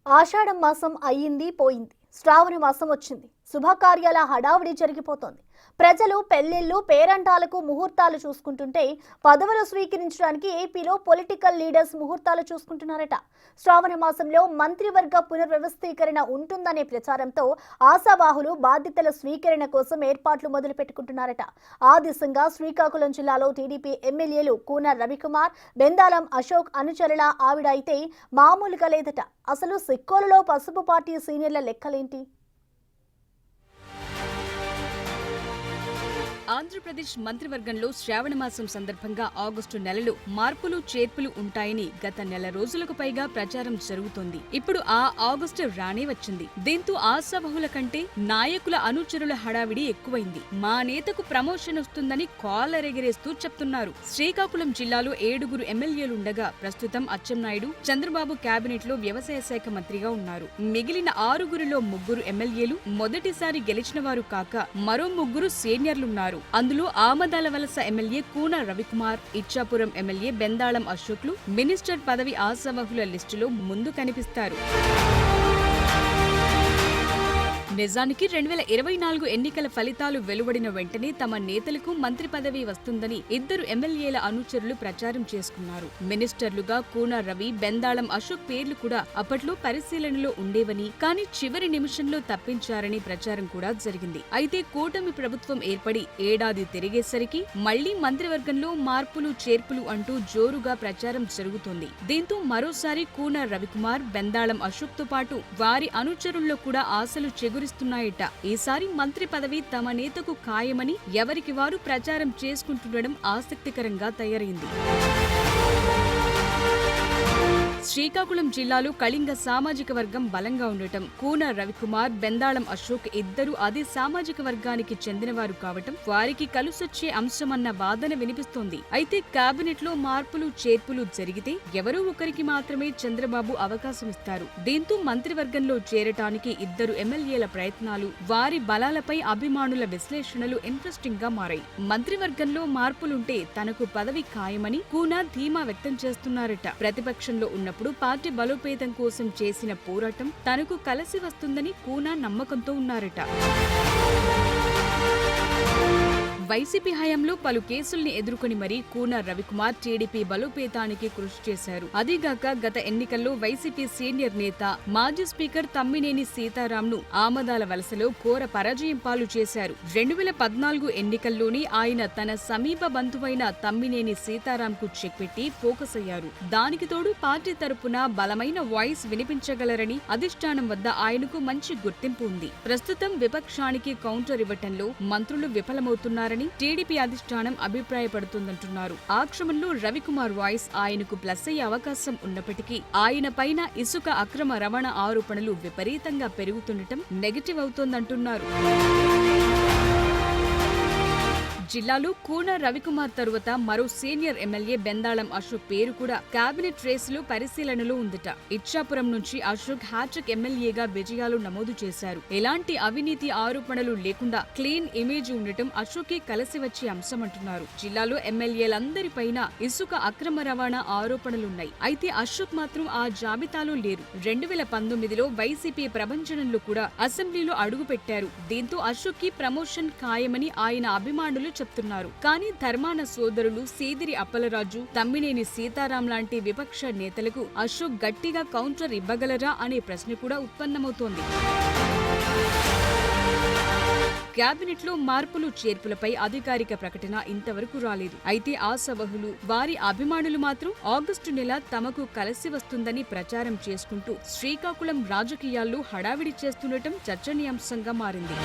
ఆషాఢం మాసం అయ్యింది పోయింది. శ్రావణ మాసం వచ్చింది. శుభకార్యాల హడావుడి జరిగిపోతోంది. ప్రజలు పెళ్లిళ్లు పేరంటాలకు ముహూర్తాలు చూసుకుంటుంటే పదవులు స్వీకరించడానికి ఏపీలో పొలిటికల్ లీడర్స్ ముహూర్తాలు చూసుకుంటున్నారట. శ్రావణ మాసంలో మంత్రివర్గ పునర్వ్యవస్థీకరణ ఉంటుందనే ప్రచారంతో ఆశావాహులు బాధ్యతల స్వీకరణ కోసం ఏర్పాట్లు మొదలు పెట్టుకుంటున్నారట. ఆ దిశగా శ్రీకాకుళం జిల్లాలో టీడీపీ ఎమ్మెల్యేలు కూన రవికుమార్, బెందాళం అశోక్ అనుచరుల ఆవిడ అయితే మామూలుగా లేదట. అసలు సిక్కోలులో పసుపు పార్టీ సీనియర్ల లెక్కలేంటి? ఆంధ్రప్రదేశ్ మంత్రివర్గంలో శ్రావణ మాసం సందర్భంగా ఆగస్టు నెలలో మార్పులు చేర్పులు ఉంటాయని గత నెల రోజులకు పైగా ప్రచారం జరుగుతోంది. ఇప్పుడు ఆ ఆగస్టు రానే వచ్చింది. దీంతో ఆశావహుల కంటే నాయకుల అనుచరుల హడావిడి ఎక్కువైంది. మా నేతకు ప్రమోషన్ వస్తుందని కాలరెగరేస్తూ చెప్తున్నారు. శ్రీకాకుళం జిల్లాలో 7 ఎమ్మెల్యేలుండగా ప్రస్తుతం అచ్చెన్నాయుడు చంద్రబాబు కేబినెట్ లో వ్యవసాయ శాఖ మంత్రిగా ఉన్నారు. మిగిలిన 6 3 ఎమ్మెల్యేలు మొదటిసారి గెలిచిన వారు కాక మరో 3 సీనియర్లున్నారు. అందులో Amadalavalasa MLA Koona Ravikumar, Ichchapuram MLA Bendalam అశోక్లు మినిస్టర్ పదవి ఆశావహుల లిస్టులో ముందు కనిపిస్తారు. నిజానికి 2024 ఎన్నికల ఫలితాలు వెలువడిన వెంటనే తమ నేతలకు మంత్రి పదవి వస్తుందని 2 ఎమ్మెల్యేల అనుచరులు ప్రచారం చేసుకున్నారు. మినిస్టర్లుగా కూన రవి, బెందాళం అశోక్ పేర్లు కూడా అప్పట్లో పరిశీలనలో ఉండేవని, కానీ చివరి నిమిషంలో తప్పించారని ప్రచారం కూడా జరిగింది. అయితే కూటమి ప్రభుత్వం ఏర్పడి ఏడాది తిరిగేసరికి మళ్లీ మంత్రివర్గంలో మార్పులు చేర్పులు అంటూ జోరుగా ప్రచారం జరుగుతోంది. దీంతో మరోసారి కూన రవికుమార్, బెందాళం అశోక్ తో పాటు వారి అనుచరుల్లో కూడా ఆశలు చెగురు ఈసారి మంత్రి పదవి తమ నేతకు ఖాయమని ఎవరికి వారు ప్రచారం చేసుకుంటుండడం ఆసక్తికరంగా తయారైంది. శ్రీకాకుళం జిల్లాలో కళింగ సామాజిక వర్గం బలంగా ఉండటం, కూన రవికుమార్, బెందాళం అశోక్ ఇద్దరు అదే సామాజిక వర్గానికి చెందినవారు కావటం వారికి కలుసొచ్చే అంశమన్న వాదన వినిపిస్తోంది. అయితే కేబినెట్ లో మార్పులు చేర్పులు జరిగితే ఎవరో ఒకరికి మాత్రమే చంద్రబాబు అవకాశం ఇస్తారు. దీంతో మంత్రివర్గంలో చేరటానికి 2 ఎమ్మెల్యేల ప్రయత్నాలు, వారి బలాలపై అభిమానుల విశ్లేషణలు ఇంట్రెస్టింగ్ గా మారాయి. మంత్రివర్గంలో మార్పులుంటే తనకు పదవి ఖాయమని కూన ధీమా వ్యక్తం చేస్తున్నారట. ప్రతిపక్షంలో ఉన్న పార్టీ బలోపేతం కోసం చేసిన పోరాటం తనకు కలిసి వస్తుందని కూన నమ్మకంతో ఉన్నారట. వైసీపీ హయాంలో పలు కేసుల్ని ఎదుర్కొని మరీ కూన రవికుమార్ టీడీపీ బలోపేతానికి కృషి చేశారు. అదీగాక గత ఎన్నికల్లో వైసీపీ సీనియర్ నేత, మాజీ స్పీకర్ తమ్మినేని సీతారాంను ఆమదాల వలసలో ఘోర పరాజయం పాలు చేశారు. 2014 ఎన్నికల్లోనే ఆయన తన సమీప బంధువైన తమ్మినేని సీతారాంకు చెక్ పెట్టి ఫోకస్ అయ్యారు. దానికి తోడు పార్టీ తరపున బలమైన వాయిస్ వినిపించగలరని అధిష్టానం వద్ద ఆయనకు మంచి గుర్తింపు ఉంది. ప్రస్తుతం విపక్షానికి కౌంటర్ ఇవ్వటంలో మంత్రులు విఫలమవుతున్నారని టీడీపీ అధిష్టానం అభిప్రాయపడుతుందంటున్నారు. ఆ క్రమంలో రవికుమార్ వాయిస్ ఆయనకు ప్లస్ అయ్యే అవకాశం ఉన్నప్పటికీ ఆయన పైన ఇసుక అక్రమ రవాణా ఆరోపణలు విపరీతంగా పెరుగుతుండటం నెగటివ్ అవుతోందంటున్నారు. జిల్లాలో కూన రవికుమార్ తరువాత మరో సీనియర్ ఎమ్మెల్యే బెందాళం అశోక్ పేరు కూడా కేబినెట్ రేసులో పరిశీలనలో ఉందట. ఇచ్చాపురం నుంచి అశోక్ హ్యాట్రిక్ ఎమ్మెల్యేగా విజయాలు నమోదు చేశారు. ఎలాంటి అవినీతి ఆరోపణలు లేకుండా క్లీన్ ఇమేజ్ ఉండటం అశోక్కి కలిసి వచ్చే అంశమంటున్నారు. జిల్లాలో ఎమ్మెల్యేలందరిపైన ఇసుక అక్రమ రవాణా ఆరోపణలున్నాయి. అయితే అశోక్ మాత్రం ఆ జాబితాలో లేరు. 2019లో వైసీపీ ప్రభంజనంలో కూడా అసెంబ్లీలో అడుగుపెట్టారు. దీంతో అశోక్ కి ప్రమోషన్ ఖాయమని ఆయన అభిమానులు చెప్తున్నారు. కానీ ధర్మాన సోదరులు సీదిరి అప్పలరాజు, తమ్మినేని సీతారాం లాంటి విపక్ష నేతలకు అశోక్ గట్టిగా కౌంటర్ ఇవ్వగలరా అనే ప్రశ్న కూడా ఉత్పన్నమవుతోంది. కేబినెట్ లో మార్పులు చేర్పులపై అధికారిక ప్రకటన ఇంతవరకు రాలేదు. అయితే ఆశావహులు, వారి అభిమానులు మాత్రం ఆగస్టు నెల తమకు కలిసి వస్తుందని ప్రచారం చేసుకుంటూ శ్రీకాకుళం రాజకీయాల్లో హడావిడి చేస్తుండటం చర్చనీయాంశంగా మారింది.